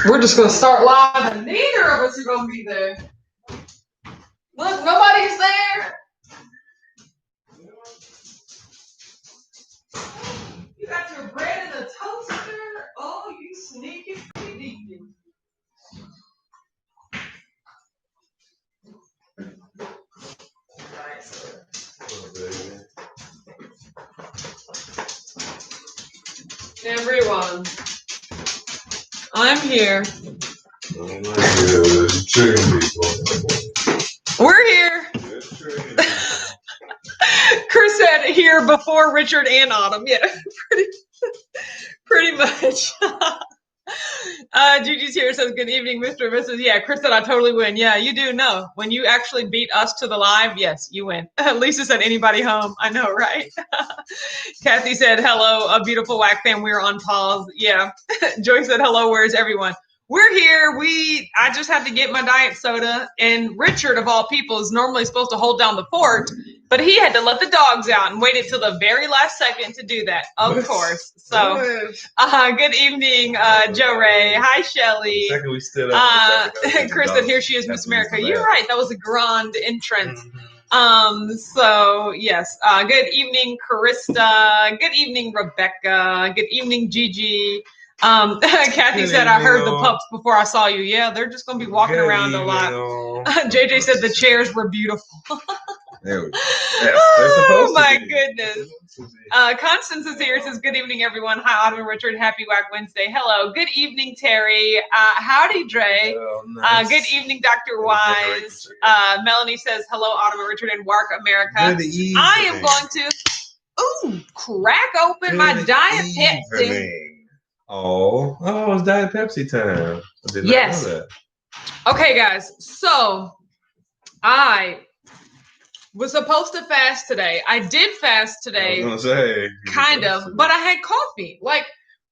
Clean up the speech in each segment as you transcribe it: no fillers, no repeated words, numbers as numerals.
We're just gonna start live, and neither of us are gonna be there. Look, nobody's there. You got your bread in a toaster. Oh, you sneaky sneaky. Nice. Everyone, I'm here. Oh my God, tricking people. We're here. Chris said here before Richard and Autumn. Yeah, pretty much. Gigi's here says, good evening, Mr. and Mrs. Yeah, Chris said, I totally win. Yeah, you do know. When you actually beat us to the live, yes, you win. Lisa said, anybody home? I know, right? Kathy said, hello, a beautiful WAC fam. We're on pause. Yeah. Joy said, hello, where's everyone? We're here. I just had to get my diet soda. And Richard, of all people, is normally supposed to hold down the fort, but he had to let the dogs out and waited till the very last second to do that, of course. So, good evening, Joe Ray. Hi, Shelly. Second we stood up. Chris said, here she is, Miss America. You're right. That was a grand entrance. So yes, good evening, Carissa. Good evening, Rebecca. Good evening, Gigi. Kathy said, I heard the pups before I saw you. Yeah, they're just going to be walking around a lot. JJ said the chairs were beautiful. Oh my goodness. Constance is here. Says, good evening, everyone. Hi, Autumn and Richard. Happy WAC Wednesday. Hello. Good evening, Terry. Howdy, Dre. Nice. Good evening, Dr. Wise. Melanie says, hello, Autumn and Richard and WAC America. Good evening. I am going to crack open my Diet Pepsi. Oh, it's Diet Pepsi time. I did not know that. Okay, guys. So I was supposed to fast today. I did fast today. I was gonna say, kind of, but I had coffee. Like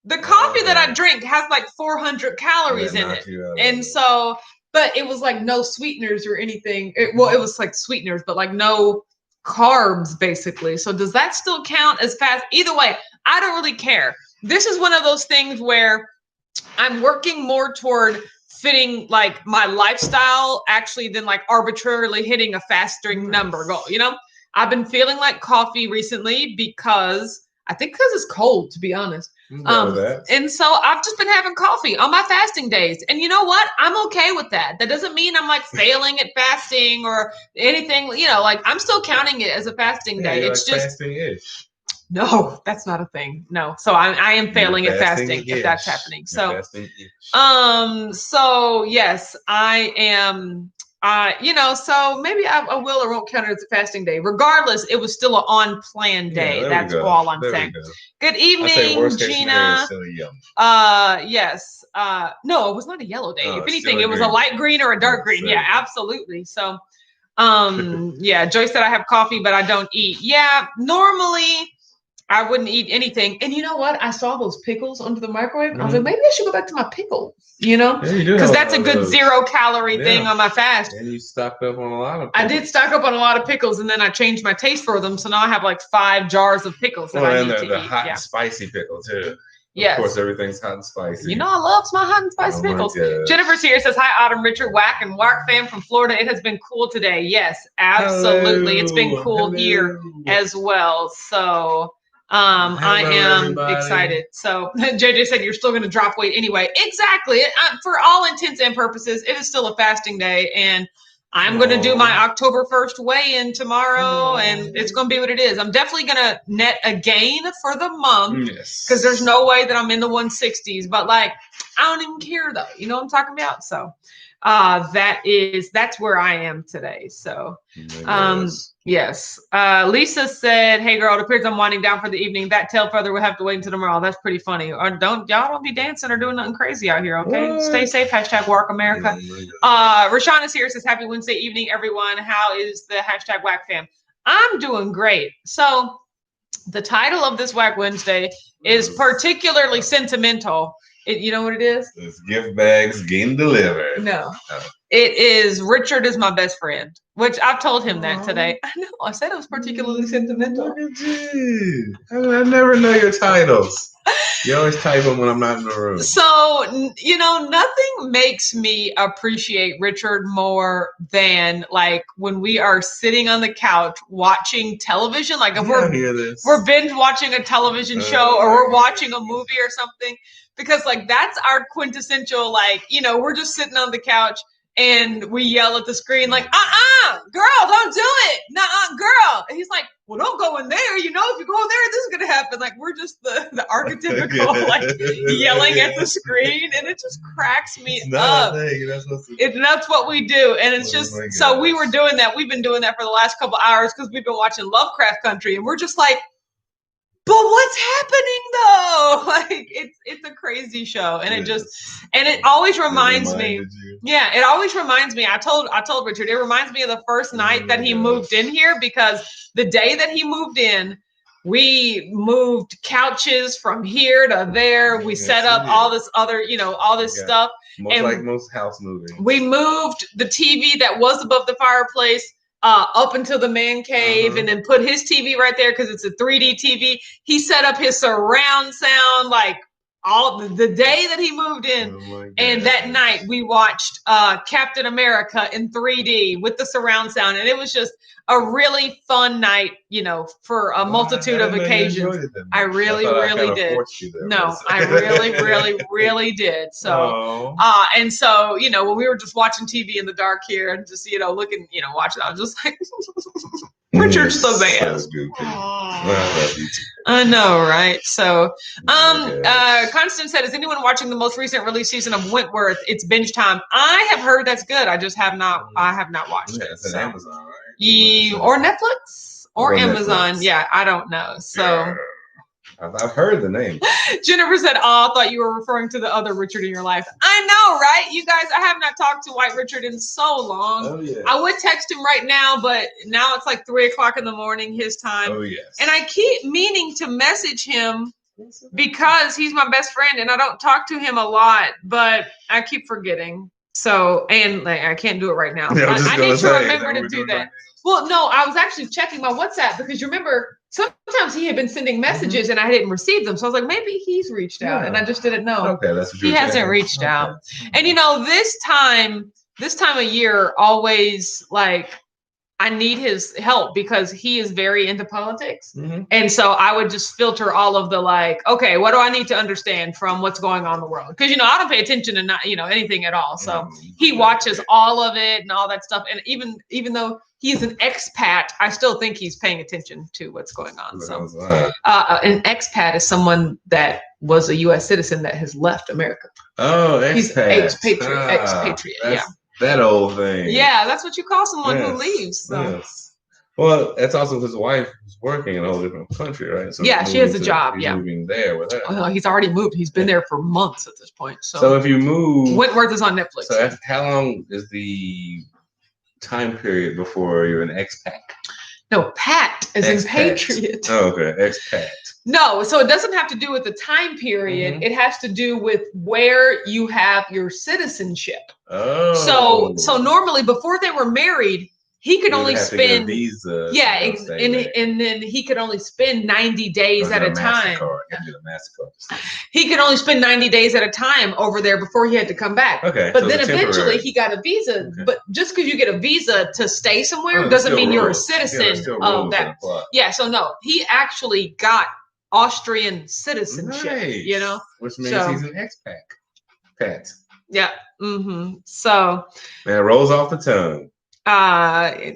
the coffee that I drink has like 400 calories in it. And so, but it was like no sweeteners or anything. It was like sweeteners, but like no carbs basically. So does that still count as fast? Either way, I don't really care. This is one of those things where I'm working more toward fitting like my lifestyle actually than like arbitrarily hitting a fasting number goal. You know, I've been feeling like coffee recently because it's cold, to be honest. And so I've just been having coffee on my fasting days. And you know what? I'm okay with that. That doesn't mean I'm like failing at fasting or anything, you know, like I'm still counting it as a fasting day. It's like just fasting-ish. No, that's not a thing. No. So I am failing at fasting if that's happening. So, so yes, I am, you know, so maybe I will or won't count it as a fasting day. Regardless, it was still an on-plan day. That's all I'm saying. Good evening, Gina. Yes. No, it was not a yellow day. If anything, it was a light green or a dark green. Yeah, absolutely. So, yeah, Joyce said I have coffee, but I don't eat. Yeah, normally I wouldn't eat anything. And you know what? I saw those pickles under the microwave. And I was like, maybe I should go back to my pickles, you know? Because that's a good 0-calorie thing on my fast. And you stocked up on a lot of pickles. I did stock up on a lot of pickles, and then I changed my taste for them. So now I have like 5 jars of pickles that I need to eat. The hot and spicy pickle, too. Yes. Of course, everything's hot and spicy. You know, I love my hot and spicy pickles. Jennifer's here, says, hi, Autumn, Richard, WAC, and WAC fam from Florida. It has been cool today. Yes, absolutely. Hello. It's been cool here as well. So I am excited. So JJ said you're still going to drop weight anyway. Exactly. For all intents and purposes, it is still a fasting day, and I'm going to do my October 1st weigh-in tomorrow, and it's going to be what it is. I'm definitely going to net a gain for the month because there's no way that I'm in the 160s, but like, I don't even care though. You know what I'm talking about? So that's where I am today. So, yes. Lisa said, hey girl, it appears I'm winding down for the evening. That tail feather will have to wait until tomorrow. That's pretty funny. Or y'all don't be dancing or doing nothing crazy out here. Okay. What? Stay safe. # WAC America. Rashawn is here. Says, happy Wednesday evening, everyone. How is the # WAC fam? I'm doing great. So the title of this WAC Wednesday is particularly sentimental. You know what it is? It's gift bags getting delivered. No. It is Richard is my best friend, which I've told him that today. I know. I said it was particularly sentimental. Look at you. I never know your titles. You always type them when I'm not in the room. So, nothing makes me appreciate Richard more than like when we are sitting on the couch watching television. Like if we're binge watching a television show or we're watching a movie or something, because like that's our quintessential, like, we're just sitting on the couch and we yell at the screen like, girl, don't do it. Nuh-uh, girl. And he's like, well, don't go in there. If you go in there, this is going to happen. Like, we're just the archetypical, like, yelling at the screen. And it just cracks me up. That's what we do. And it's just, so we were doing that. We've been doing that for the last couple hours because we've been watching Lovecraft Country. And we're just like, but what's happening though? Like it's a crazy show, and it always reminds me. Yeah, it always reminds me. I told Richard, it reminds me of the first night that he moved in here, because the day that he moved in, we moved couches from here to there. We set up all this other, all this stuff. Like most house moving. We moved the TV that was above the fireplace up into the man cave, and then put his TV right there because it's a 3D TV. He set up his surround sound like all the day that he moved in, and that night we watched Captain America in 3D with the surround sound, and it was just a really fun night, for a multitude of occasions. I really did. No, I really did. So, and so, when we were just watching TV in the dark here and just, looking, watching, I was just like, Richard's the best. I know, right? So, Constance said, is anyone watching the most recent release season of Wentworth? It's binge time. I have heard that's good. I just have not. I have not watched it. It's on Amazon, right? Or Netflix or Amazon. Netflix. Yeah, I don't know. So I've heard the name. Jennifer said, I thought you were referring to the other Richard in your life. I know, right? You guys, I have not talked to White Richard in so long. Oh, yeah. I would text him right now, but now it's like 3:00 in the morning his time. Oh, yes. And I keep meaning to message him because he's my best friend and I don't talk to him a lot, but I keep forgetting. So, and I can't do it right now. I need to remember to do that. Well, no, I was actually checking my WhatsApp because you remember sometimes he had been sending messages and I didn't receive them. So I was like, maybe he's reached out and I just didn't know. Okay, that's what he hasn't reached out. And this time of year, always like I need his help because he is very into politics. And so I would just filter all of the like, okay, what do I need to understand from what's going on in the world? Because, I don't pay attention to not, anything at all. So he watches all of it and all that stuff. And even though he's an expat, I still think he's paying attention to what's going on. So an expat is someone that was a U.S. citizen that has left America. Oh, expat. He's expatriate. Yeah. That old thing. Yeah, that's what you call someone who leaves. So. Yes. Well, that's also his wife is working in a whole different country, right? So yeah, she has a job. He's moving there with her. Well, he's already moved. He's been there for months at this point. So if you move, Wentworth is on Netflix. So how long is the time period before you're an expat? No, pat as in patriot. Oh, okay, expat. No, so it doesn't have to do with the time period. It has to do with where you have your citizenship. Oh. So normally before they were married, he could only spend a visa. Yeah, and then he could only spend 90 days at a time. He could only spend 90 days at a time over there before he had to come back. Okay. But then eventually he got a visa. Okay. But just because you get a visa to stay somewhere doesn't mean you're a citizen of that. Yeah, so no, he actually got Austrian citizenship. Nice. Which means he's an expat. Pat. Yeah. So man, it rolls off the tongue.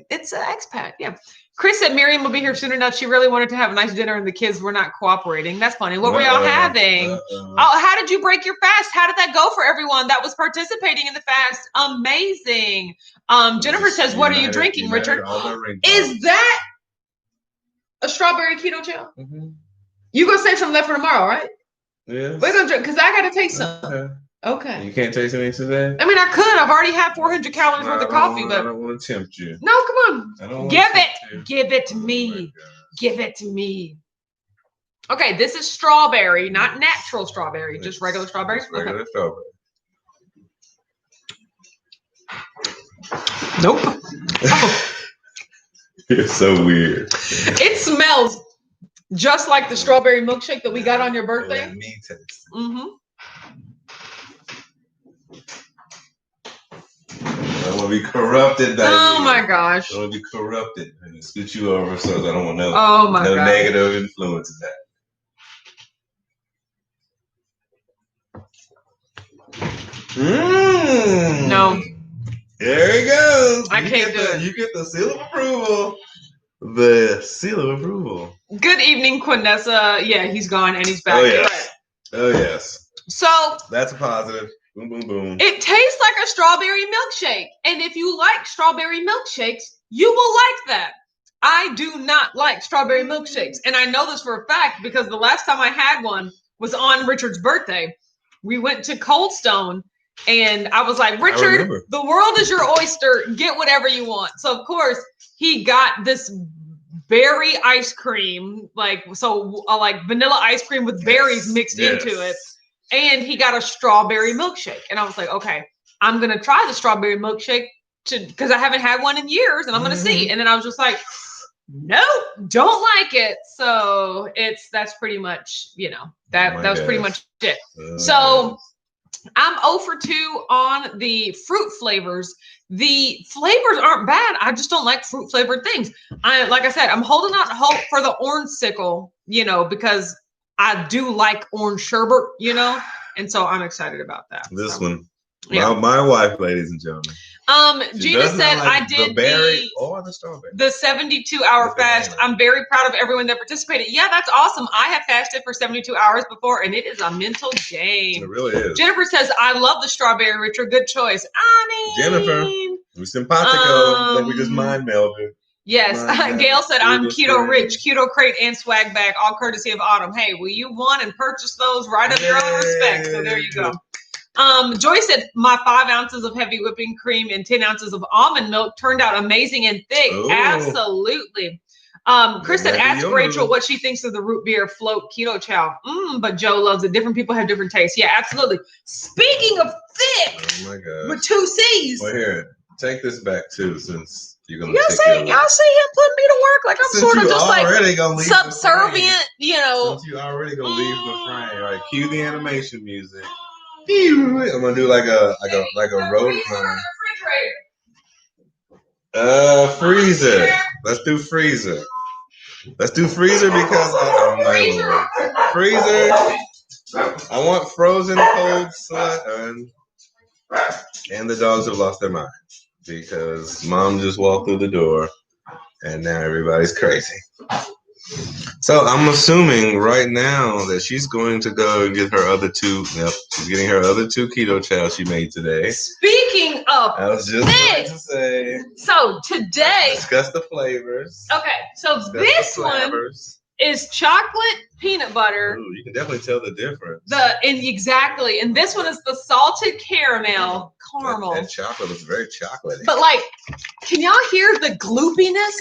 It's an expat. Yeah. Chris said Miriam will be here soon enough. She really wanted to have a nice dinner and the kids were not cooperating. That's funny. What were y'all having? How did you break your fast? How did that go for everyone that was participating in the fast? Amazing. Jennifer says, what are you drinking, Richard? Is that a strawberry keto gel? You gonna save some of that for tomorrow, right? Yeah. We're gonna drink because I gotta taste some. Okay. You can't taste anything today? I mean, I could. I've already had 400 calories worth of coffee, but I don't want to tempt you. No, come on. Give it to me. Give it to me. Okay, this is strawberry, not natural strawberry, just regular strawberry. Regular strawberry. Nope. It's so weird. It smells Just like the strawberry milkshake that we got on your birthday. Let me taste it. Mm-hmm. I want to be corrupted. Oh my gosh. I want to be corrupted. And scoot you over so I don't want no negative influences that. No. There he goes. I can't do it. You get the seal of approval. The seal of approval. Good evening, Quinessa. Yeah, he's gone and he's back. Oh, yes. Oh, yes. So. That's a positive. Boom, boom, boom. It tastes like a strawberry milkshake. And if you like strawberry milkshakes, you will like that. I do not like strawberry milkshakes. And I know this for a fact because the last time I had one was on Richard's birthday. We went to Cold Stone and I was like, Richard, the world is your oyster. Get whatever you want. So, of course, he got this berry ice cream, like vanilla ice cream with berries mixed into it. And he got a strawberry milkshake. And I was like, okay, I'm going to try the strawberry milkshake because I haven't had one in years and I'm going to see. And then I was just like, no, don't like it. So that's pretty much, that was pretty much it. So I'm 0 for 2 on the fruit flavors. The flavors aren't bad. I just don't like fruit flavored things. Like I said, I'm holding out hope for the orange sickle, because I do like orange sherbet, and so I'm excited about that. This one, my wife, ladies and gentlemen. Gina said I did the berry or the strawberry. The 72-hour fast. I'm very proud of everyone that participated. Yeah, that's awesome. I have fasted for 72 hours before, and it is a mental game. It really is. Jennifer says I love the strawberry, Richard. Good choice. Jennifer, we simpatico. Like we just mind melded. Yes, Gail said I'm keto rich, keto crate, and swag bag, all courtesy of Autumn. Hey, will you want and purchase those right of your own respect? So there you go. Joy said my 5 ounces of heavy whipping cream and 10 ounces of almond milk turned out amazing and thick. Ooh. Absolutely. Chris said ask Rachel what she thinks of the root beer float keto chow. But Joe loves it. Different people have different tastes. Yeah, absolutely. Speaking of thick, oh my God, with 2 C's. Well, here, take this back too, since. Y'all see him putting me to work like I'm sort of just like subservient, Since you already gonna leave the frame, right? Cue the animation music. I'm gonna do like a road run. Freezer. Let's do freezer. Because freezer. I want frozen cold sun, and the dogs have lost their mind. Because mom just walked through the door and now everybody's crazy. So I'm assuming right now that she's going to go and get her other 2. Yep, she's getting her other 2 keto chow she made today. Speaking of I was just going to say. So today. Discuss the flavors. Okay, so this one is chocolate peanut butter. Ooh, you can definitely tell the difference. Exactly. And this one is the salted caramel. That chocolate was very chocolatey. But can y'all hear the gloopiness?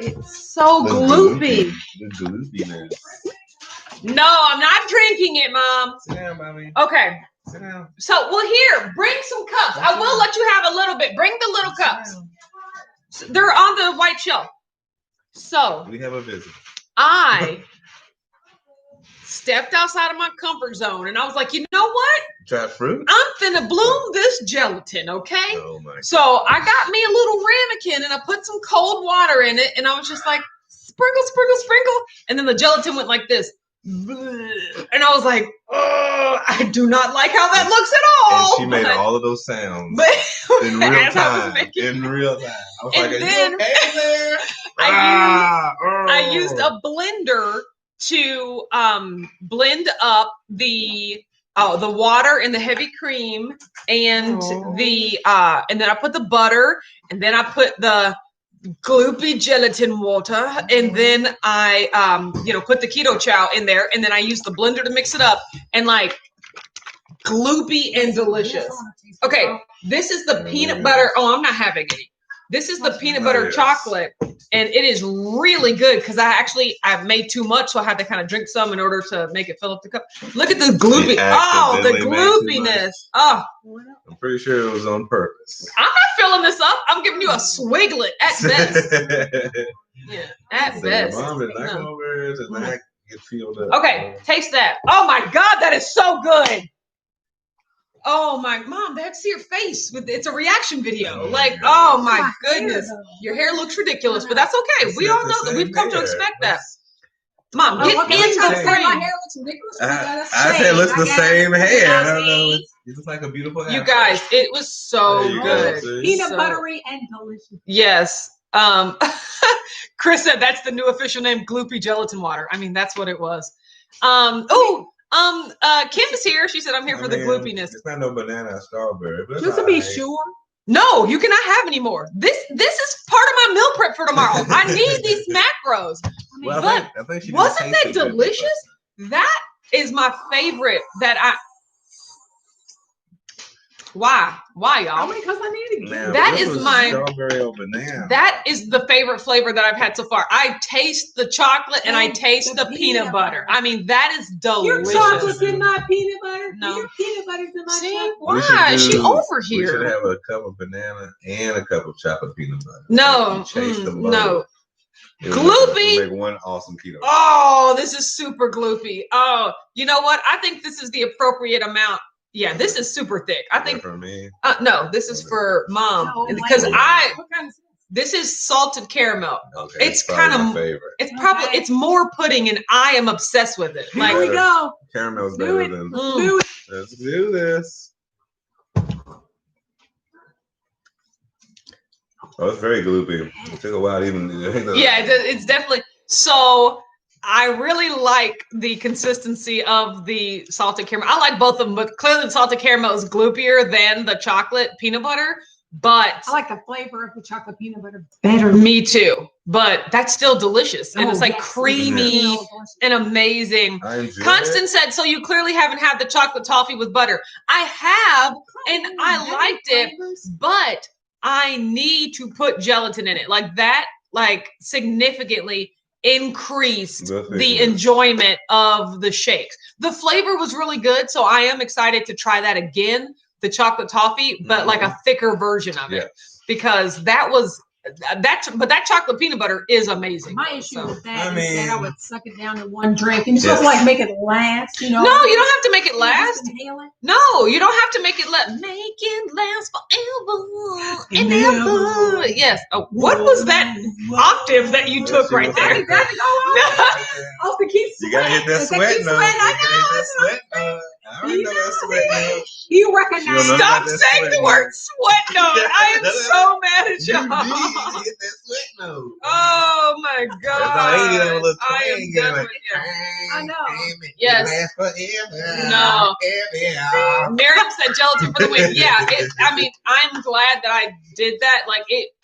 It's so gloopy. The gloopiness. No, I'm not drinking it, Mom. Sit down, mommy. Okay. Sit down. So, here, bring some cups. I will let you have a little bit. Bring the little cups. They're on the white shelf. So we have a visit. I stepped outside of my comfort zone and I was like, you know what? Try fruit? I'm finna bloom this gelatin, okay? Oh my God. So I got me a little ramekin and I put some cold water in it and I was just like, sprinkle, sprinkle, sprinkle. And then the gelatin went like this. And I was like, oh, I do not like how that looks at all. And she made all of those sounds in real time. In real time. I was like, are you okay there? I used a blender to blend up the water and the heavy cream and and then I put the butter and then I put the gloopy gelatin water and then I put the keto chow in there and then I used the blender to mix it up and gloopy and delicious. Okay, this is the peanut butter. Oh, I'm not having any. This is the peanut butter chocolate, and it is really good because I made too much, so I had to kind of drink some in order to make it fill up the cup. Look at the gloopy. Oh, the gloopiness. Oh, I'm pretty sure it was on purpose. I'm not filling this up. I'm giving you a swiglet at best. Yeah, at best. Mom did not go over to not get filled up. Okay, taste that. Oh my God, that is so good. Oh my mom, that's your face with it's a reaction video. Oh my goodness. Your hair looks ridiculous, but that's okay. We all know that we've come to expect that. Mom, get in the frame. My hair looks ridiculous. I said it looks the same hair. I don't know. You look like a beautiful hair. You guys, it was so good. Peanut buttery and delicious. Yes. Chris said that's the new official name, Gloopy Gelatin Water. I mean, that's what it was. Kim is here. She said, I'm here for the gloopiness. It's not no banana or strawberry. But just to be sure. No, you cannot have any more. This is part of my meal prep for tomorrow. I need these macros. Well, I think wasn't that delicious? That is my favorite Why, y'all? Because I need it. That is my strawberry or banana. That is the favorite flavor that I've had so far. I taste the chocolate and I taste the peanut butter. I I mean, that is delicious. Your chocolate's in my peanut butter. No. Your peanut butter's in my chocolate. Why is she over here? We should have a cup of banana and a cup of chocolate peanut butter. No, no. Gloopy. Make one awesome keto. Oh, this is super gloopy. Oh, you know what? I think this is the appropriate amount. Yeah, this is super thick. I think for me. No, this is for mom because this is salted caramel. Okay, it's kind of my favorite. It's probably it's more pudding, and I am obsessed with it. Here we go. Caramel's better than. Do it. Let's do this. Oh, it's very gloopy. It took a while to even. Yeah, it's definitely so. I really like the consistency of the salted caramel. I like both of them, but clearly the salted caramel is gloopier than the chocolate peanut butter. But I like the flavor of the chocolate peanut butter better. Me too. But that's still delicious. And it's like creamy and amazing. Constance said, so you clearly haven't had the chocolate toffee with butter. I have, and I liked it, but I need to put gelatin in it. Like that, significantly increased the enjoyment of the shakes. The flavor was really good, so I am excited to try that again, the chocolate toffee, but like a thicker version of it, because that was but that chocolate peanut butter is amazing. My issue with that is that I would suck it down in one drink and just make it last, No, you don't have to make it last. No, you don't have to make it last. Make it last forever and ever. Yes. Oh, what was that octave that you took right there? You gotta go off the keep sweat. You gotta hit that sweat note. I know. I already know that sweat note. You recognize. Stop saying the word sweat note. I am so mad at y'all. Hit that sweat note. Oh my God. I am done with you. I know. Yes. No. Miriam said gelatin for the win. Yeah. I mean, I'm glad that I did that.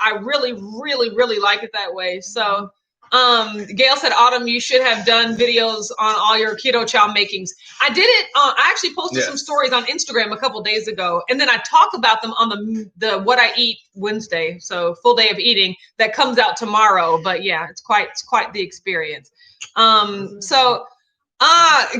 I really, really, really like it that way. So. Gail said, Autumn, you should have done videos on all your keto chow makings. I did it. I actually posted some stories on Instagram a couple days ago, and then I talk about them on the What I Eat Wednesday, so full day of eating that comes out tomorrow. But yeah, it's quite the experience.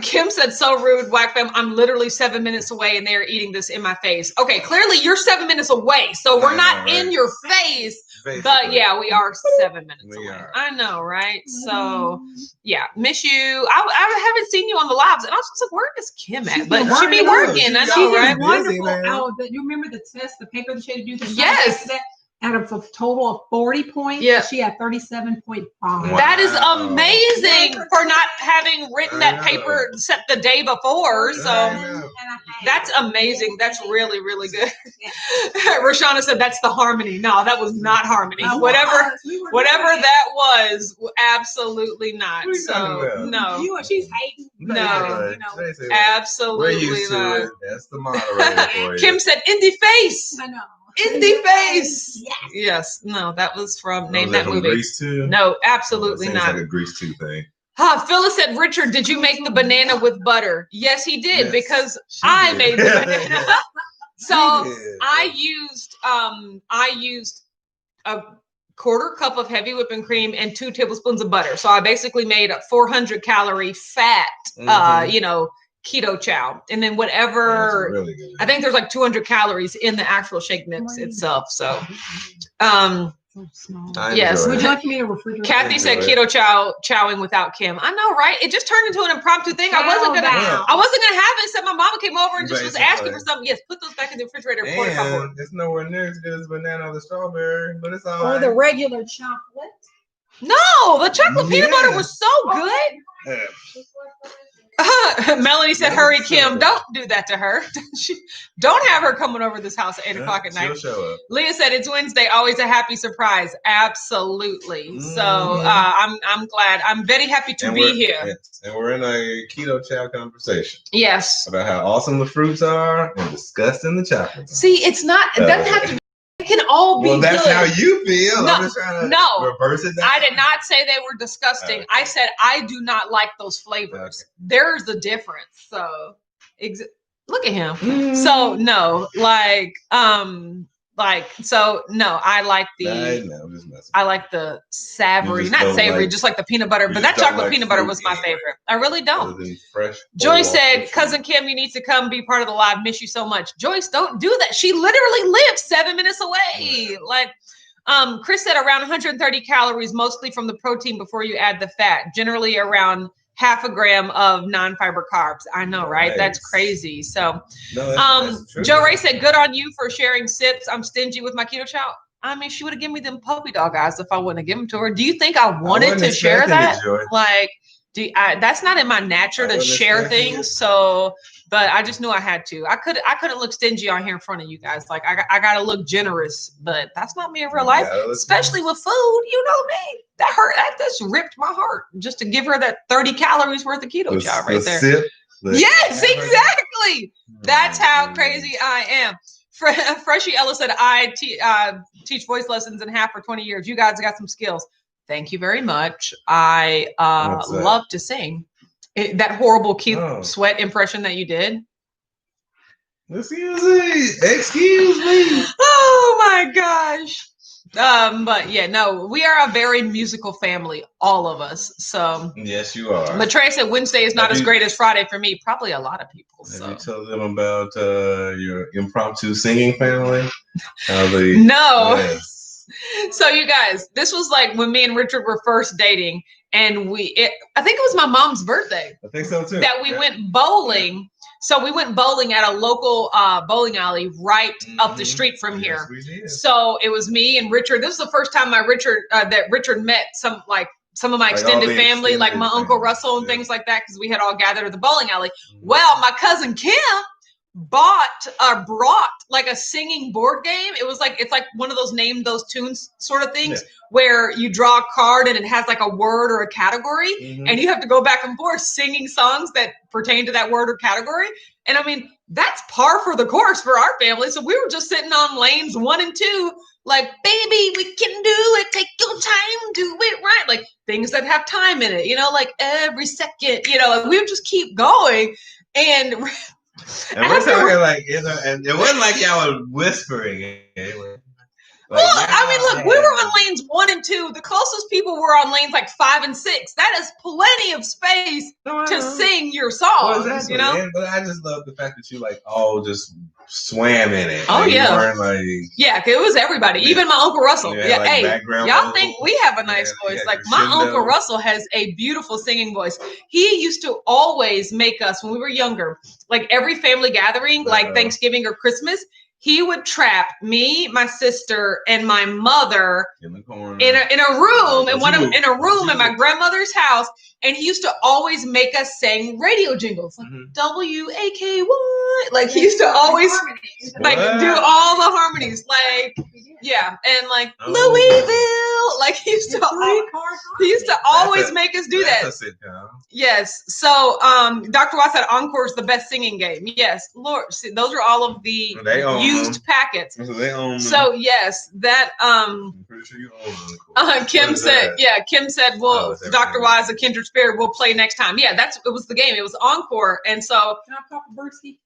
Kim said, so rude, Whack Fam. I'm literally 7 minutes away and they're eating this in my face. Okay, clearly you're 7 minutes away, so we're not in your face. But yeah, we are 7 minutes away. I know, right? So yeah, miss you. I haven't seen you on the lives, and I was just like, where is Kim at? But she be working. I know, right? Wonderful. You remember the test, the paper that she had to do? Yes. Out of a total of 40 points, she had 37.5. Wow. That is amazing for not having written that paper except the day before. So that's amazing. That's really, really good. Rashana said that's the harmony. No, that was not harmony. Whatever that was, absolutely not. So no. She's hating. No, absolutely not. That's the moderator for you. Kim said, in the face. I know. In the face. Yes. No, that was from Name That Movie. Grease 2? No, absolutely not. It's like a Grease 2 thing. Phyllis said, Richard, did you make the banana with butter? Yes, he did, because I made the banana. So I used a quarter cup of heavy whipping cream and 2 tablespoons of butter. So I basically made a 400 calorie fat, keto chow, and then whatever. Really good. I think there's like 200 calories in the actual shake mix itself. So, yes. Would you like me to refrigerate? Kathy said keto chowing without Kim. I know, right? It just turned into an impromptu thing. I wasn't gonna have it. Except my mama came over and just was asking for something. Yes, put those back in the refrigerator. And it's nowhere near as good as banana or the strawberry, but it's all or right. the regular chocolate. No, the chocolate peanut butter was so good. Melanie said, "Hurry, Kim! Don't do that to her. Don't have her coming over this house at 8 o'clock at night." She'll show up. Leah said, "It's Wednesday. Always a happy surprise." Absolutely. So I'm glad. I'm very happy to be here. Yes. And we're in a keto chow conversation. Yes. About how awesome the fruits are and disgusting the chocolate. See, it's not. It doesn't have to be. It can all be that's good. How you feel. No, I'm just trying to reverse it. I did not say they were disgusting. I said I do not like those flavors. Okay. There's a difference. So, look at him. So no, I like the. I like the savory, not savory, just like the peanut butter. But that chocolate peanut butter was my favorite. I really don't. Joyce said, "Cousin Kim, you need to come be part of the live. Miss you so much." Joyce, don't do that. She literally lives 7 minutes away. Like, Chris said, around 130 calories, mostly from the protein before you add the fat. Generally around half a gram of non-fiber carbs. I know, right? That's crazy. So, that's true. Joe Ray said, "Good on you for sharing sips. I'm stingy with my keto chow." I mean, she would have given me them puppy dog eyes if I wouldn't have given them to her. Do you think I wanted to share that? That's not in my nature to share things. So, but I just knew I had to. I couldn't look stingy on here in front of you guys. Like I gotta look generous, but that's not me in real life, especially with food. You know me. That hurt. That just ripped my heart just to give her that 30 calories worth of keto chow right there. Yes, exactly. That's how crazy I am. Freshie Ella said, "I teach voice lessons in half for 20 years. You guys got some skills." Thank you very much. I love to sing. That horrible Keith Sweat impression that you did. Excuse me. Oh my gosh. But yeah, no, we are a very musical family, all of us. So yes, you are. But Trey said Wednesday is not as great as Friday for me. Probably a lot of people. Have you told them about your impromptu singing family? No. Yes. So you guys, this was like when me and Richard were first dating, and I think it was my mom's birthday. I think so too. That we went bowling. Yeah. So we went bowling at a local bowling alley right up the street from here. We did. So it was me and Richard. This was the first time that Richard met some of my extended family, like my Uncle Russell and things like that, because we had all gathered at the bowling alley. Well, my cousin Kim brought like a singing board game. It's like one of those name those tunes sort of things where you draw a card and it has like a word or a category, and you have to go back and forth singing songs that pertain to that word or category. And I mean, that's par for the course for our family. So we were just sitting on lanes 1 and 2, like, baby, we can do it. Take your time, do it right. Like things that have time in it, like every second, like we would just keep going. And we're talking and it wasn't like y'all were whispering. Look, we were on lanes 1 and 2. The closest people were on lanes like 5 and 6. That is plenty of space to sing your song. Exactly. But I just love the fact that you all just swam in it. Oh yeah, it was everybody, even my Uncle Russell. Y'all think we have a nice voice? Like my Uncle Russell has a beautiful singing voice. He used to always make us when we were younger, like every family gathering, like Thanksgiving or Christmas. He would trap me, my sister, and my mother in a room in my grandmother's house, and he used to always make us sing radio jingles like WAKY. Like he used to always do all the harmonies, and like Louisville. Like he used to always make us do that. That's a sitcom. Yes. So Dr. Watts said Encore is the best singing game. Yes, Lord, see, those are all of the used packets. So yes, that I'm pretty sure you own them. Kim said, well, Dr. Wise, a kindred spirit, will play next time. Yeah, it was the game. It was Encore. And so can I pop a birdseed?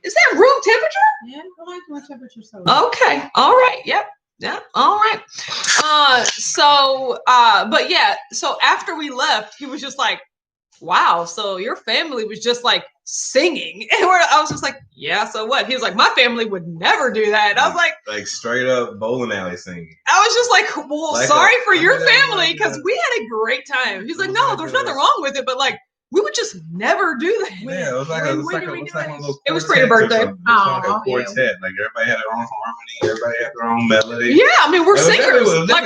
Is that room temperature? Yeah, I like room temperature. So okay. All right. Yep. Yeah. All right. But yeah, so after we left, he was just like, wow, so your family was just like singing. And I was just like, yeah, so what? He was like, my family would never do that. And I was like straight up bowling alley singing. I was just like, well, like sorry for your family, because we had a great time. He's like, no, there's nothing wrong with it, but like, we would just never do that. Yeah, it was like a little quartet. It was for your birthday. Like a quartet. Like everybody had their own harmony. Everybody had their own melody. Yeah, I mean, we're singers. Like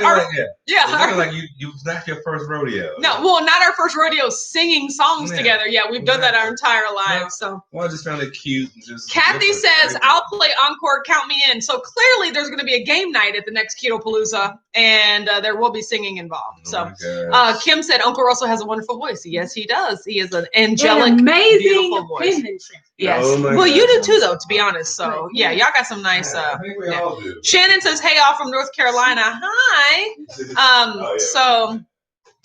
you was not your first rodeo. No, well, not our first rodeo. Singing songs together. Yeah, we've done that our entire lives. So. Well, I just found it cute. And just Kathy says, "I'll play encore. Count me in." So clearly, there's going to be a game night at the next Keto Palooza, and there will be singing involved. So, Kim said, "Uncle Russell has a wonderful voice." Yes, he does. He is an angelic, amazing, beautiful voice. Yes. Well, you do too, though, to be honest. So, yeah, y'all got some nice. I think we all do. Shannon says, "Hey, all from North Carolina. Hi." So,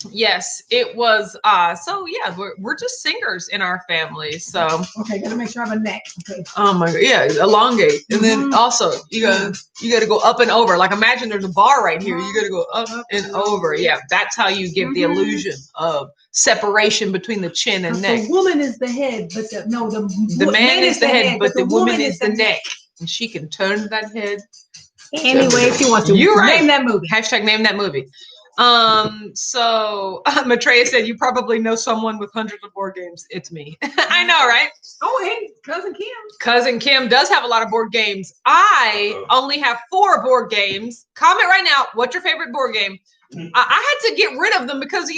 yes, it was. So yeah, we're just singers in our family. So okay, gotta make sure I have a neck. Okay. Oh my god, yeah, elongate, and then also you gotta go up and over. Like imagine there's a bar right here. You gotta go up and over. Yeah, that's how you give the illusion of separation between the chin and neck. The woman is the head, but the man is the head, but the woman is the neck, and she can turn that head any way she wants to. You're right. Name that movie. Hashtag name that movie. So Maitreya said, you probably know someone with hundreds of board games. It's me. I know, right? Oh, hey, Cousin Kim. Cousin Kim does have a lot of board games. I only have 4 board games. Comment right now. What's your favorite board game? I had to get rid of them because,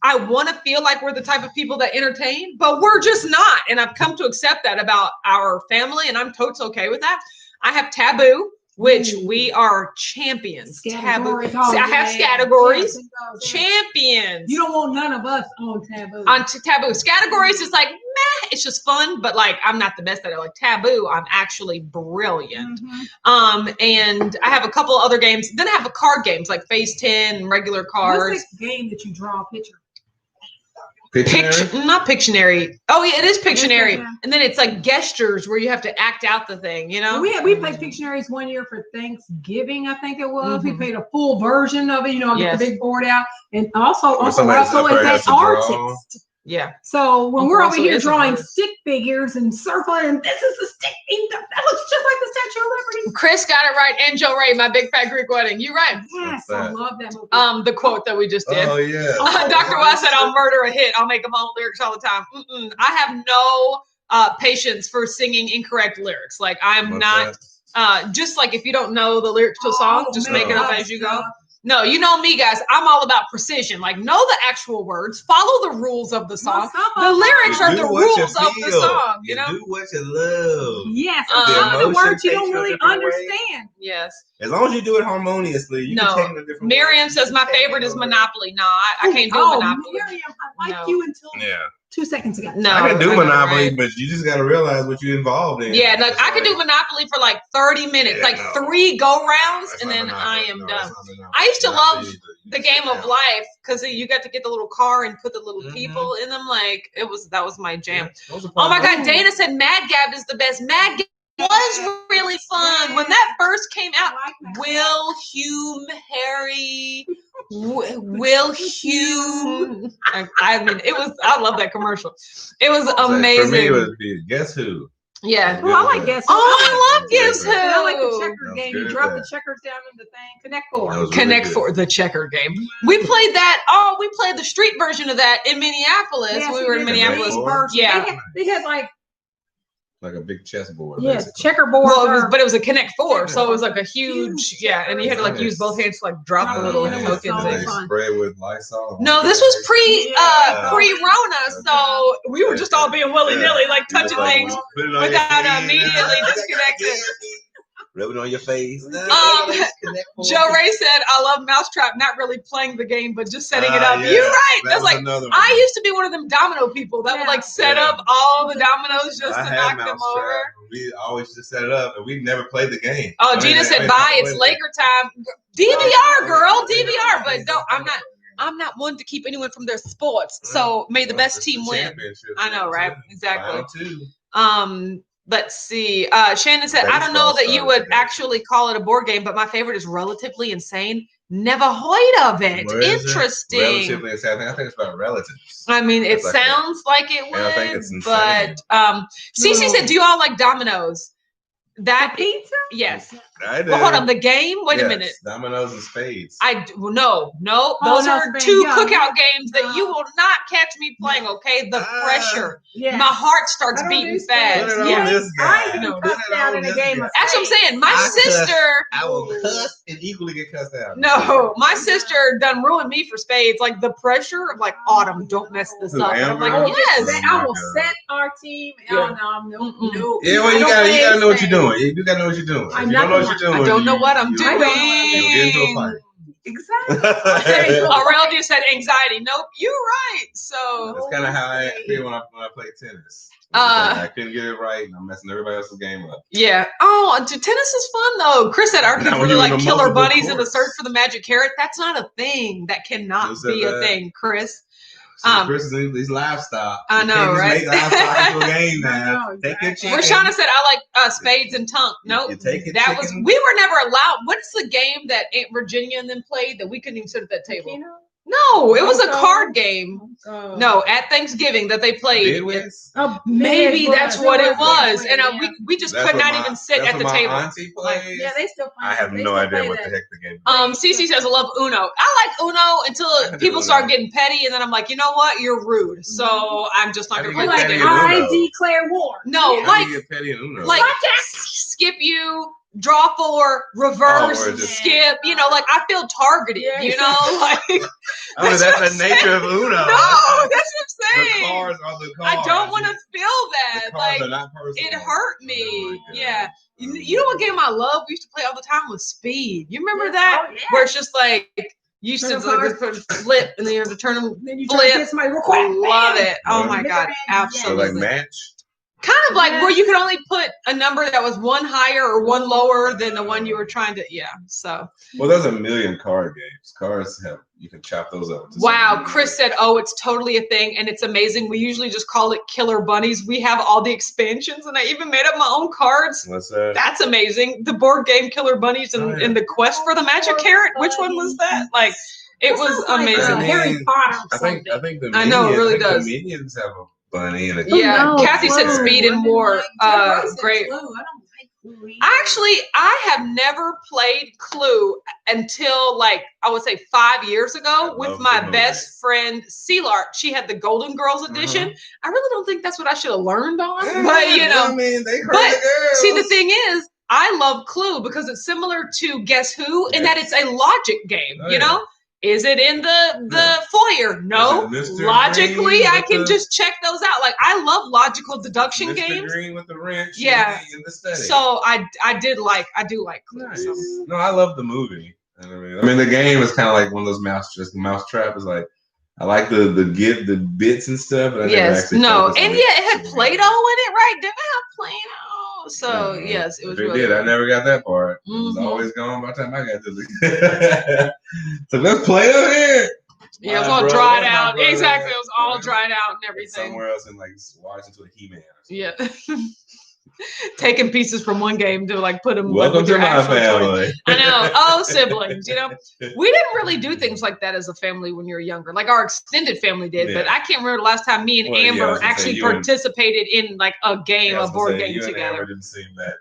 I want to feel like we're the type of people that entertain, but we're just not. And I've come to accept that about our family, and I'm totes okay with that. I have Taboo, which we are champions. Taboo. I have categories. Champions. You don't want none of us on Taboo. On Taboo. Categories is like, meh, it's just fun, but like I'm not the best at it. Like Taboo, I'm actually brilliant. And I have a couple other games. Then I have card games like Phase 10 and regular cards. What's the game that you draw a picture? Not Pictionary. Oh yeah, it is Pictionary. And then it's like gestures where you have to act out the thing, We played Pictionaries one year for Thanksgiving, I think it was. We played a full version of it, get the big board out. And also Uncle Russell is an artist. Yeah. So when we're over here drawing stick figures and circling, and this is the stick thing that looks just like the Statue of Liberty. Chris got it right. And Joe Ray, My Big Fat Greek Wedding. You're right. Yes, I love that movie. The quote that we just did. Oh yeah. Dr. West said, "I'll murder a hit. I'll make them all lyrics all the time." I have no patience for singing incorrect lyrics. Like I'm not. Just like if you don't know the lyrics to a song, just make it up as you go. No, you know me, guys. I'm all about precision. Like, know the actual words, follow the rules of the song. The lyrics are the rules of the song. You do what you love. Yes, some of the words you don't really understand. Yes. As long as you do it harmoniously, you can take it a different Miriam says my favorite is Monopoly. No, I can't do Monopoly. Miriam, I like you until 2 seconds ago. No, I can do Monopoly, but you just got to realize what you're involved in. Yeah, like I could do Monopoly for like 30 minutes, 3 go rounds, and then I am done. I used to love the game of life because you got to get the little car and put the little people in them. Like that was my jam. Oh my God, Dana said Mad Gab is the best. Mad Gab was really fun when that first came out. Will Hume, Harry. Will Hume. I mean, it was. I love that commercial. It was amazing. For me, it was Guess Who. Yeah. Well, I like Guess Who. Oh, I love Guess Who. I like the checker game. You drop the checkers down in the thing. Connect 4. Connect 4, the checker game. We played that. Oh, we played the street version of that in Minneapolis. Yes, we were in Minneapolis. Yeah. They had like a big chessboard. Yes, checkerboard. Well, but it was a Connect 4, so it was like a huge, and you had to use both hands to drop the little tokens in. Spray with Lysol. No, this was pre-Rona, so we were just all being willy-nilly, touching things without immediately disconnecting. Rub it on your face. Joe Ray said, "I love Mousetrap, not really playing the game, but just setting it up." Yeah. You're right. That's like I used to be one of them domino people that would set up all the dominoes just to knock them over. We always just set it up, and we never played the game. Oh, Gina said, "Bye, it's Laker time." DVR, girl, DVR. But no, I'm not one to keep anyone from their sports. So may the best team win. I know, right? Exactly. Let's see. Shannon said, "I don't know that you would actually call it a board game, but my favorite is Relatively Insane. Never heard of it. Interesting. Relatively, I think it's about relatives. I mean, it sounds like it would, I think it's insane. But Cece said, "Do you all like Domino's?" That pizza? Yes. I do. Well, hold on. The game? Wait a minute. Dominoes and spades. No. Those are two cookout games that you will not catch me playing. Okay, the pressure. Yeah. My heart starts beating fast. Put it on this guy. I even cussed out in a game of That's what I'm saying. My sister. I will cuss and equally get cussed out. No, my sister done ruined me for spades. Like the pressure of like Autumn, don't mess this up. And I'm like, yes. I will set our team. Yeah. No. Yeah, well, you gotta know what you're doing. You gotta know what you're doing. If you don't know what you're doing, I don't know what I'm doing. You'll get into a fight. Exactly. Aurel just said anxiety. Nope, you're right. So that's kind of how I feel when I play tennis. I couldn't get it right, and I'm messing everybody else's game up. Yeah. Oh, tennis is fun though. Chris said our kids really like killer bunnies in the search for the magic carrot. That's not a thing. That cannot be a thing, Chris. Chris is in these livestock. I know, right? Make livestock into a game now. Take your chicken. Rashana said, "I like spades and tongue." Nope, that was we were never allowed. What's the game that Aunt Virginia and them played that we couldn't even sit at that table? No, it was a card game. No, at Thanksgiving that they played. Maybe that's what it was, and we just could not even sit at the table. Yeah, they still play. I have no idea what the heck the game is. Cece says, "I love Uno." I like Uno until people start getting petty, and then I'm like, you know what? You're rude, so I'm just not gonna play that game. I declare war. No, like skip you. Draw 4, reverse, skip. You know, like I feel targeted. You know, like that's the nature of Uno. No, that's what I'm saying. The cards are the cards. I don't want to feel that. The cards are not it hurt me. Yeah. You know what game I love? We used to play all the time with Speed. You remember that? Oh, yeah. Where it's just like you used to like flip and then you have to turn them. Then you flip. Love it. Oh my god, absolutely. So like match. Kind of like where you could only put a number that was one higher or one lower than the one you were trying to. Yeah. So. Well, there's a million card games. Cards you can chop those up. Wow. Chris said, "Oh, it's totally a thing, and it's amazing. We usually just call it Killer Bunnies. We have all the expansions, and I even made up my own cards." What's that? That's amazing. The board game Killer Bunnies and the quest for the magic carrot. Which one was that? Like, it was amazing. Harry Potter. I think the I know it really does. The minions have a bunny and a Kathy said Speed and War. Great. I have never played Clue until like I would say 5 years ago with my best friend Sealart. She had the Golden Girls edition. I really don't think that's what I should have learned on, but you know. I mean, they girls. See, the thing is, I love Clue because it's similar to Guess Who in that it's a logic game. You know. Is it in the foyer? No. Logically, I can just check those out. Like I love logical deduction games. Green with the wrench. Yeah. In the study. So I do like Clue. Nice. No, I love the movie. I mean the game is kind of like one of those mousetrap is like I like the bits and stuff. But I never actually it had Play-Doh in it, right? Didn't it have Play-Doh? So yes, it was. Really did. I never got that part. It was always gone by the time I got to the. So let's play over here. Yeah, it was all dried out. Exactly, it was all dried out and everything. Somewhere else in like Washington to He-Man. Yeah. Taking pieces from one game to like put them. Welcome to my family. Toy. I know. Oh, siblings. You know, we didn't really do things like that as a family when you were younger. Like our extended family did, but I can't remember the last time me and Amber actually participated in like a game, a board game together. Amber didn't seem that.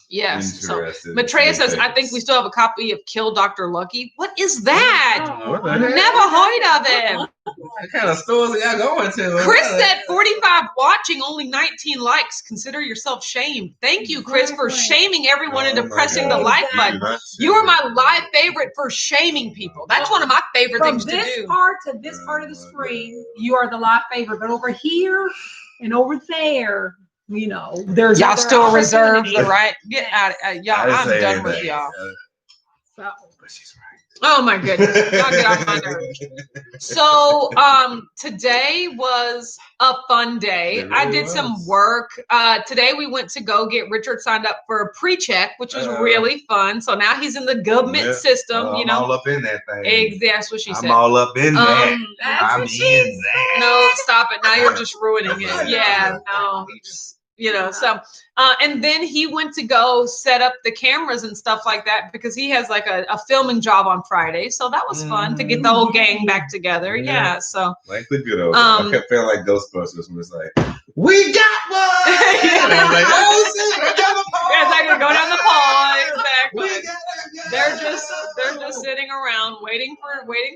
Yes. So Maitreya says, "I think we still have a copy of Kill Dr. Lucky." What is that? Never heard of it. What kind of stores are y'all going to? Chris said 45 watching, only 19 likes. Consider yourself shamed. Thank you, Chris, for shaming everyone into pressing the like button. You are my live favorite for shaming people. That's one of my favorite things to do. From this part to this part of the screen, you are the live favorite. But over here and over there, you know, there's y'all still reserved the right. Get out of y'all. I'm done with y'all. So, but she's right. Oh my goodness. Y'all get off my nerves. So today was a fun day. I did some work. Today we went to go get Richard signed up for a pre-check, which was really fun. So now he's in the government system, you know. I'm all up in that thing. That's what she said. I'm all up in that. I'm in that. No, stop it. Now you're just ruining it. Yeah, no. So, and then he went to go set up the cameras and stuff like that because he has like a filming job on Friday. So that was fun to get the whole gang back together. Yeah. So like the good old, I kept feeling like Ghostbusters was like, we got one. And I was like, oh shit, we're down the pole. Yeah, exactly. Go down the pole. Exactly. They're just sitting around waiting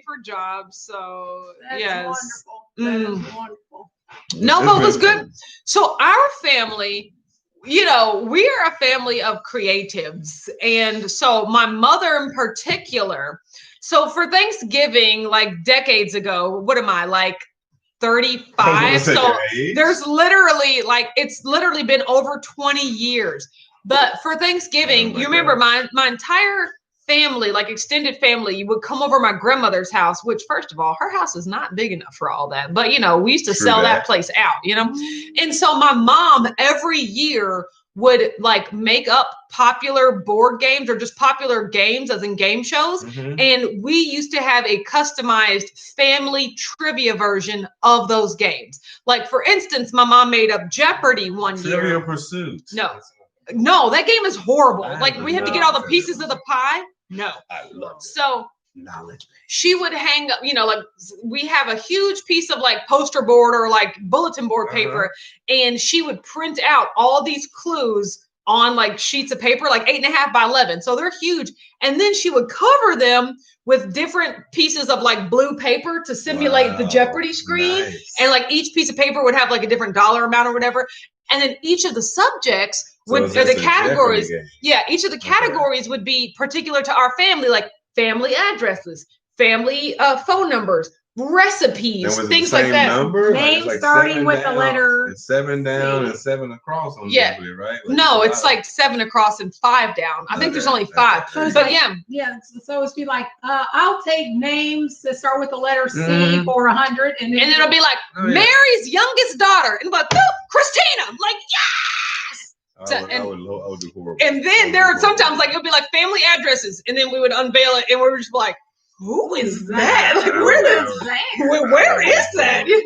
for jobs. So that's wonderful. That is wonderful. No, but it was good. So our family, we are a family of creatives. And so my mother in particular, so for Thanksgiving, like decades ago, what am I, like 35? So there's literally it's literally been over 20 years. But for Thanksgiving, you remember my entire family, like extended family, you would come over my grandmother's house, which first of all, her house is not big enough for all that, but we used to sell that place out, and so my mom every year would like make up popular board games or just popular games as in game shows. And we used to have a customized family trivia version of those games. Like for instance, my mom made up Jeopardy one year. Trivia Pursuit. No, that game is horrible. Like we have to get all the pieces of the pie. No. I love it. So she would hang up, like we have a huge piece of like poster board or like bulletin board paper, and she would print out all these clues on like sheets of paper, like 8.5 by 11. So they're huge. And then she would cover them with different pieces of like blue paper to simulate the Jeopardy screen. Nice. And like each piece of paper would have like a different dollar amount or whatever. And then each of the subjects the categories, each of the categories would be particular to our family, like family addresses, family phone numbers, recipes, things like that. Names like starting with the letter. It's 7 down and 7 across on Jeopardy, right? Like no, it's like 7 across and 5 down. I think there's only 5. But yeah. So it's be like, I'll take names that start with the letter C for 100, and then it'll be like Mary's youngest daughter, and like Christina, like yes. I would do horrible. And then there are sometimes like it would be like family addresses, and then we would unveil it, and we were just like, who is that? Like, where is that? It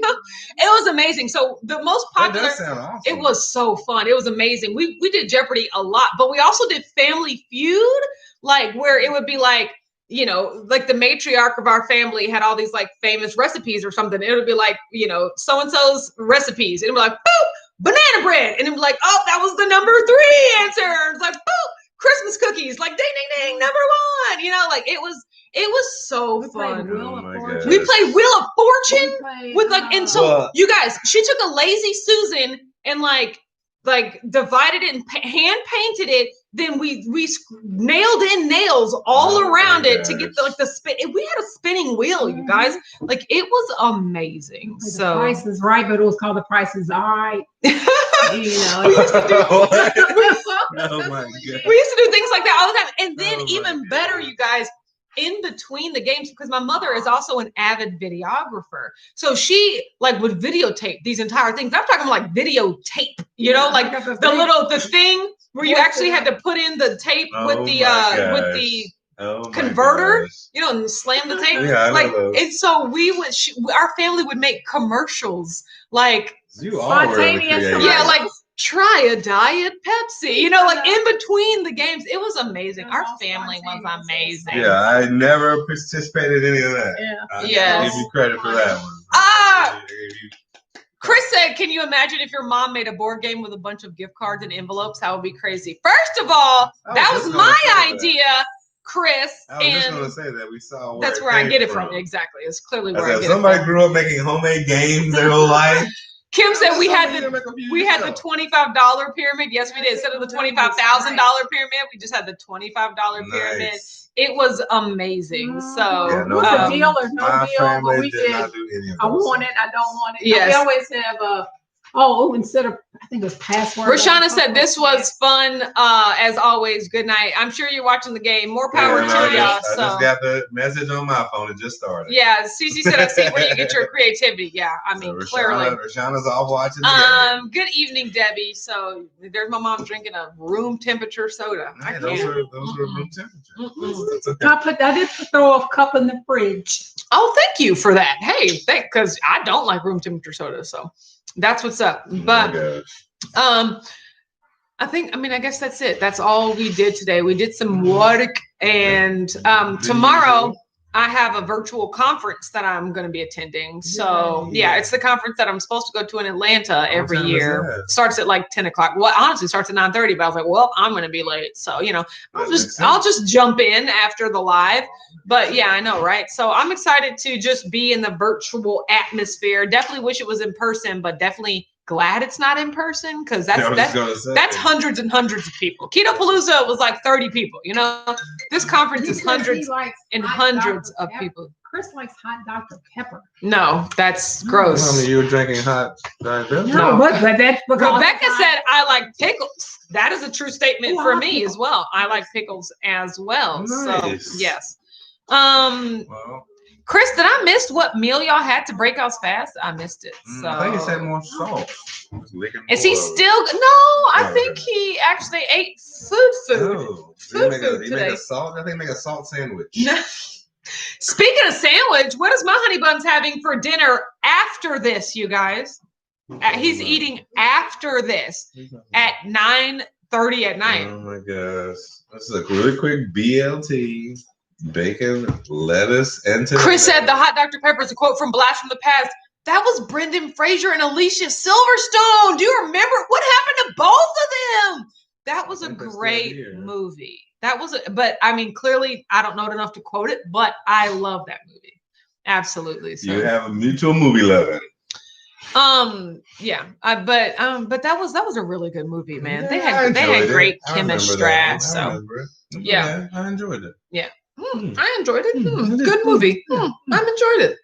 was amazing. So the most popular, that does sound awesome. It was so fun. It was amazing. We did Jeopardy a lot, but we also did Family Feud, like where it would be like, like the matriarch of our family had all these like famous recipes or something. It would be like, so-and-so's recipes. And it would be like, boop, banana bread. And it would be like, oh, that was the number 3 answer. It's like, boop, Christmas cookies. Like, ding, ding, ding, number 1. Like it was so fun. We played Wheel of Fortune with like, and so you guys, she took a Lazy Susan and like divided it and hand painted it. Then we nailed in nails all around it to get the spin. We had a spinning wheel, you guys. Like it was amazing. Like so the Price is Right, but it was called The Price is All Right. Oh my God. We used to do things like that all the time. And then even better, you guys, in between the games, because my mother is also an avid videographer. So she like would videotape these entire things. I'm talking like videotape, like the thing where you actually had to put in the tape with the converter, and slam the tape. And so our family would make commercials like spontaneous, like try a diet Pepsi, like in between the games. It was amazing. Our family was amazing. Yeah, I never participated in any of that. I give you credit for that one. Chris said, can you imagine if your mom made a board game with a bunch of gift cards and envelopes? That would be crazy. First of all, that was my idea, Chris. I was just going to say that we saw that's where I get it from. Exactly. It's clearly where I get it from. Somebody grew up making homemade games their whole life. Kim said we had the $25 pyramid. Yes, we did. Instead of the $25,000 pyramid, we just had the $25 pyramid. It was amazing. So what's the deal or no deal? But we did. I want it. I don't want it. Yes. We always have instead of, I think it was password. Rashana said this was fun. As always, good night. I'm sure you're watching the game. More power to y'all. I just got the message on my phone. It just started. Yeah, Cece said I see where you get your creativity. Yeah, I mean, clearly. Rashana's off watching the game. Good evening, Debbie. So there's my mom drinking a room temperature soda. Yeah, those were room temperature. I did throw a cup in the fridge. Oh, thank you for that. Hey, because I don't like room temperature soda, so. That's what's up. But I guess that's it. That's all we did today. We did some work, and tomorrow I have a virtual conference that I'm going to be attending. So yeah, it's the conference that I'm supposed to go to in Atlanta every year. Starts at like 10 o'clock. Well, honestly, starts at 9:30, but I was like, well, I'm going to be late. So, I'll just jump in after the live. But yeah, I know, right? So I'm excited to just be in the virtual atmosphere. Definitely wish it was in person, but definitely glad it's not in person, because that's hundreds and hundreds of people. Keto Palooza was like 30 people. This conference is hundreds and hundreds of people. Chris likes hot Dr. Pepper. No, that's gross. You were drinking hot Dr. Pepper? No, but that's because Rebecca said I like pickles. That is a true statement for me as well. I like pickles as well. Nice. So yes. Chris, did I miss what meal y'all had to break y'all's fast? I missed it. So I think he said more salt. Is he still? No, I think he actually ate food. Oh, he made a salt. I think make a salt sandwich. Speaking of sandwich, what is my honey buns having for dinner after this, you guys? He's eating after this at 9:30 at night. Oh my gosh. This is a really quick BLT. Bacon, lettuce, and tomato. Chris said the hot Dr. Pepper is a quote from Blast from the Past. That was Brendan Fraser and Alicia Silverstone. Do you remember what happened to both of them? That was a great movie. But I mean, clearly I don't know it enough to quote it, but I love that movie. Absolutely. So. You have a mutual movie loving. Yeah. But that was a really good movie, man. They had great chemistry. So yeah, I enjoyed it. Yeah. I enjoyed it. Good movie. I enjoyed it.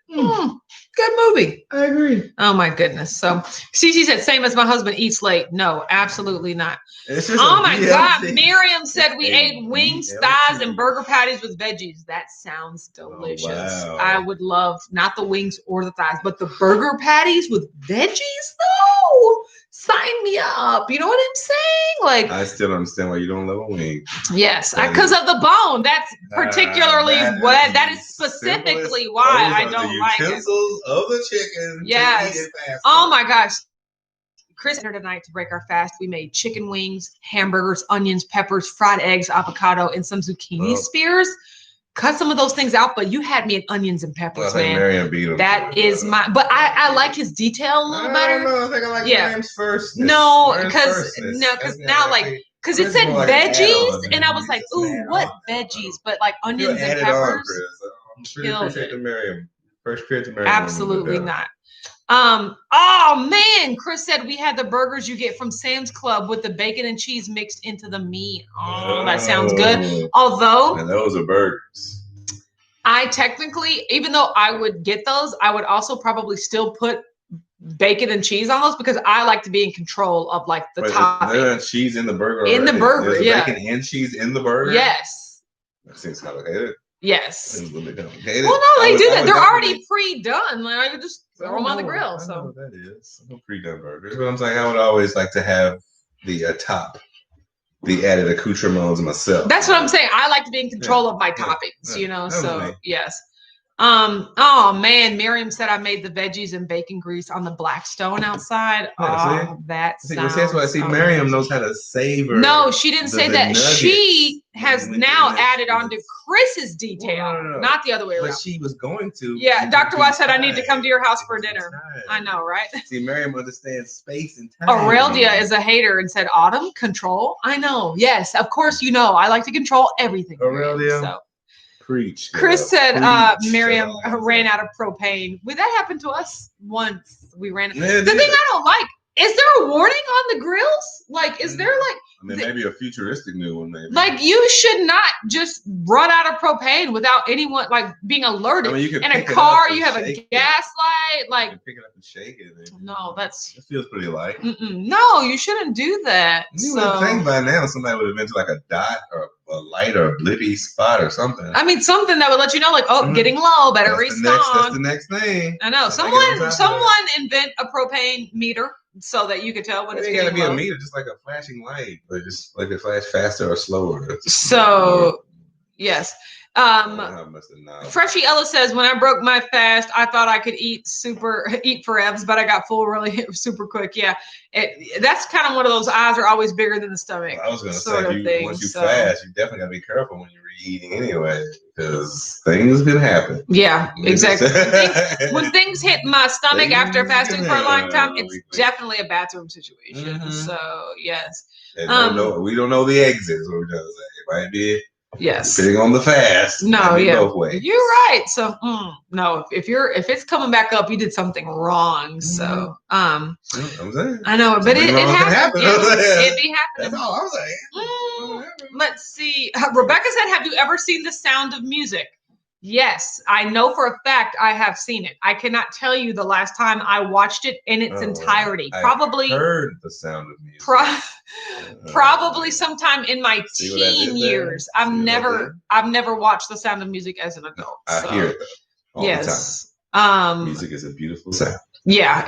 Good movie. I agree. Oh my goodness. So Cece said, same as my husband eats late. No, absolutely not. Oh my God. Miriam said we ate wings, thighs, and burger patties with veggies. That sounds delicious. Oh, wow. I would love not the wings or the thighs, but the burger patties with veggies though. Sign me up. You know what I'm saying? Like, I still understand why you don't love a wing. Yes, because of the bone. That's particularly that is specifically why I don't like it. Utensils of the chicken. Yes. Oh my gosh. Chris entered tonight to break our fast. We made chicken wings, hamburgers, onions, peppers, fried eggs, avocado, and some zucchini spears. Cut some of those things out, but you had me at onions and peppers, man. That is my. But I like his detail a little better. I think I like Graham's first. No, because now because it said veggies, and I was like, ooh, what veggies? But like onions and peppers. I'm sure you appreciate the Miriam. First credit to Miriam. Absolutely not. Oh man, Chris said we had the burgers you get from Sam's Club with the bacon and cheese mixed into the meat. Oh, that sounds good. Although, and those are burgers. I technically, even though I would get those, I would also probably still put bacon and cheese on those because I like to be in control of like the topping. There's cheese in the burger. In the burger, bacon and cheese in the burger. Yes. That seems complicated. Yes. Well, no, they do that. They're already pre-done. Like, you just throw them on the grill. I know what that is. No pre-done burgers. But I'm saying I would always like to have the the added accoutrements myself. That's what I'm saying. I like to be in control of my toppings, so yes. Oh man, Miriam said I made the veggies and bacon grease on the Blackstone outside. That sounds. That's why I see Miriam knows how to savor. No, she didn't say that. She has now added on to Chris's detail, not the other way around. But she was going to. Yeah, Dr. West said I need to come to your house for dinner. I know, right? See, Miriam understands space and time. Aurelia is a hater and said, Autumn, control. I know. Yes, of course you know. I like to control everything. Aurelia. So. Preach. Chris said Miriam ran out of propane. That happened to us once. We ran. The thing I don't like, is there a warning on the grills? Like, is there like? I mean, maybe a futuristic new one. Maybe. Like, you should not just run out of propane without anyone like being alerted. I mean, you can in a car, you have a gas light. Like, you can pick it up and shake it. No, it feels pretty light. No, you shouldn't do that. You would think by now somebody would have been to like a dot or a light or a blippy spot or something. I mean, something that would let you know, like, getting low, better restock. That's the next thing. I know. Someone invent a propane meter so that you could tell when it's getting low. It ain't gotta be a meter, just like a flashing light, but just like it flash faster or slower. So Yes. Freshie Ella says, when I broke my fast, I thought I could eat forever, but I got full really super quick. Yeah. That's kind of one of those eyes are always bigger than the stomach. Well, I was going to say, once you fast, you definitely got to be careful when you're eating anyway, because things can happen. Yeah, exactly. When things hit my stomach after fasting for a long time, it's definitely a bathroom situation. Mm-hmm. So, yes. And we don't know the exits, what we're going to say. It might be. Yes. Depending on the fast. No, yeah. Both ways. You're right. So no, if it's coming back up, you did something wrong. So I'm saying. I know, but it happens. It be happening. That's all I'm saying. Let's see. Rebecca said, have you ever seen The Sound of Music? Yes, I know for a fact I have seen it. I cannot tell you the last time I watched it in its entirety. Probably heard The Sound of Music. Probably sometime in my teen years. I've never watched The Sound of Music as an adult. I hear it though, all the time. Music is a beautiful sound. Yeah,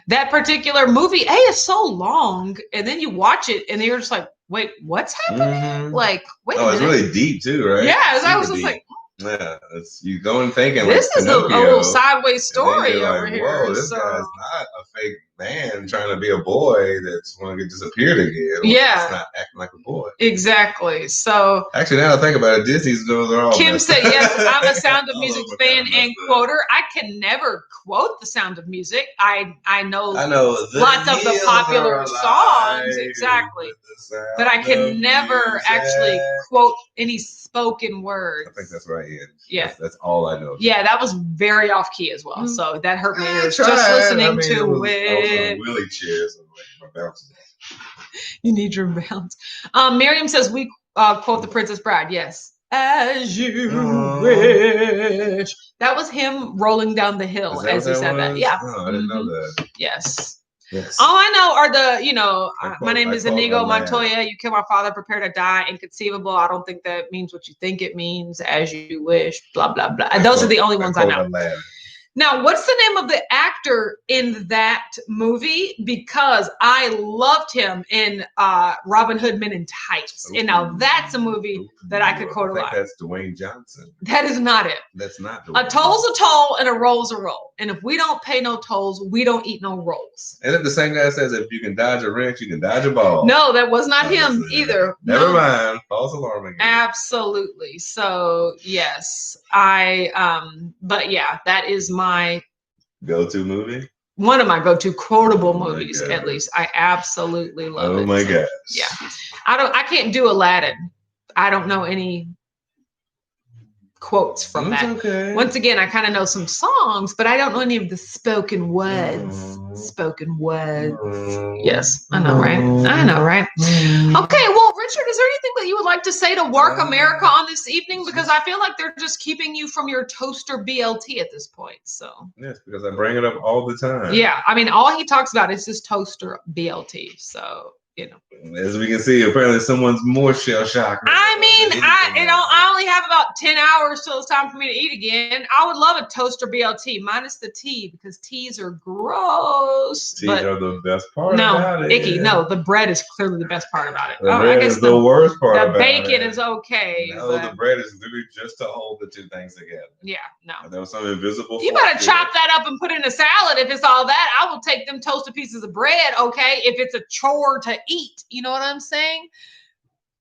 that particular movie is so long, and then you watch it and you're just like, wait, what's happening? Mm-hmm. Like, wait a minute. It's really deep too, right? Yeah, I was just like, yeah, you go and thinking this is a little sideways story over like, here. Whoa, this guy's not a fake man trying to be a boy that's want to get disappeared again. Yeah, it's not acting like a boy. Exactly. So actually, now I think about it, Disney's those are all. Kim said, "Yes, I'm a Sound of Music fan and quoter. I can never quote The Sound of Music. I know lots of the popular songs, exactly, but I can never actually quote any spoken words. I think that's right. Yeah, that's all I know. Yeah, that was very off key as well. So that hurt my ears just listening to it. Wheelie chairs, my bounce. You need your bounce. Miriam says we quote The Princess Bride. Yes, as you wish. That was him rolling down the hill as he said that. Yeah, I didn't know that. Yes. Yes. All I know are my name is Inigo Montoya. You kill my father, prepare to die. Inconceivable. I don't think that means what you think it means. As you wish. Blah blah blah. Those are the only ones I know. Now, what's the name of the actor in that movie? Because I loved him in Robin Hood Men in Tights. And now that's a movie that I could quote a lot. That's Dwayne Johnson. That is not it. That's not Dwayne. A toll's a toll and a roll's a roll. And if we don't pay no tolls, we don't eat no rolls. And if the same guy says, if you can dodge a wrench, you can dodge a ball. No, that was not him either. Never mind. False alarm again. Absolutely. So, yes. But yeah, that is my go-to movie. One of my go-to quotable movies, at least. I absolutely love it. Oh my gosh. Yeah. I can't do Aladdin. I don't know any quotes from that. Okay. Once again, I kind of know some songs, but I don't know any of the spoken words. Spoken words. Yes, I know, right? I know, right? Okay, well, Richard, is there anything that you would like to say to Work America on this evening? Because I feel like they're just keeping you from your toaster BLT at this point. So yes, because I bring it up all the time. Yeah, I mean, all he talks about is his toaster BLT. So as we can see, apparently someone's more shell shocked. I mean, I only have about 10 hours till it's time for me to eat again. I would love a toaster BLT minus the tea because teas are gross. Teas are the best part about it. Icky. No, the bread is clearly the best part about it. The bread is the worst part about it. The bacon is okay. No, the bread is literally just to hold the two things together. Yeah, no. There was some invisible. You better chop that up and put it in a salad if it's all that. I will take them toasted pieces of bread, okay, if it's a chore to eat. You know what I'm saying?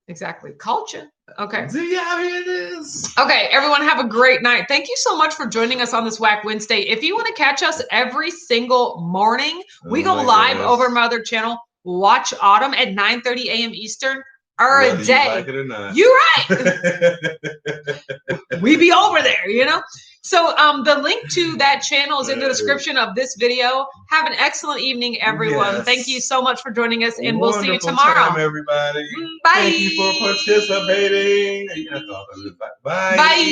Exactly. Culture. Okay. Yeah, here it is. Okay, everyone have a great night. Thank you so much for joining us on this Whack Wednesday. If you want to catch us every single morning, we go live over my other channel, Watch Autumn at 9:30 a.m. Eastern. A day. You like it or not. You're right. We be over there, So the link to that channel is in the description of this video. Have an excellent evening, everyone. Yes. Thank you so much for joining us, and we'll see you tomorrow. Time, everybody. Bye. Thank you for participating. Bye. Bye.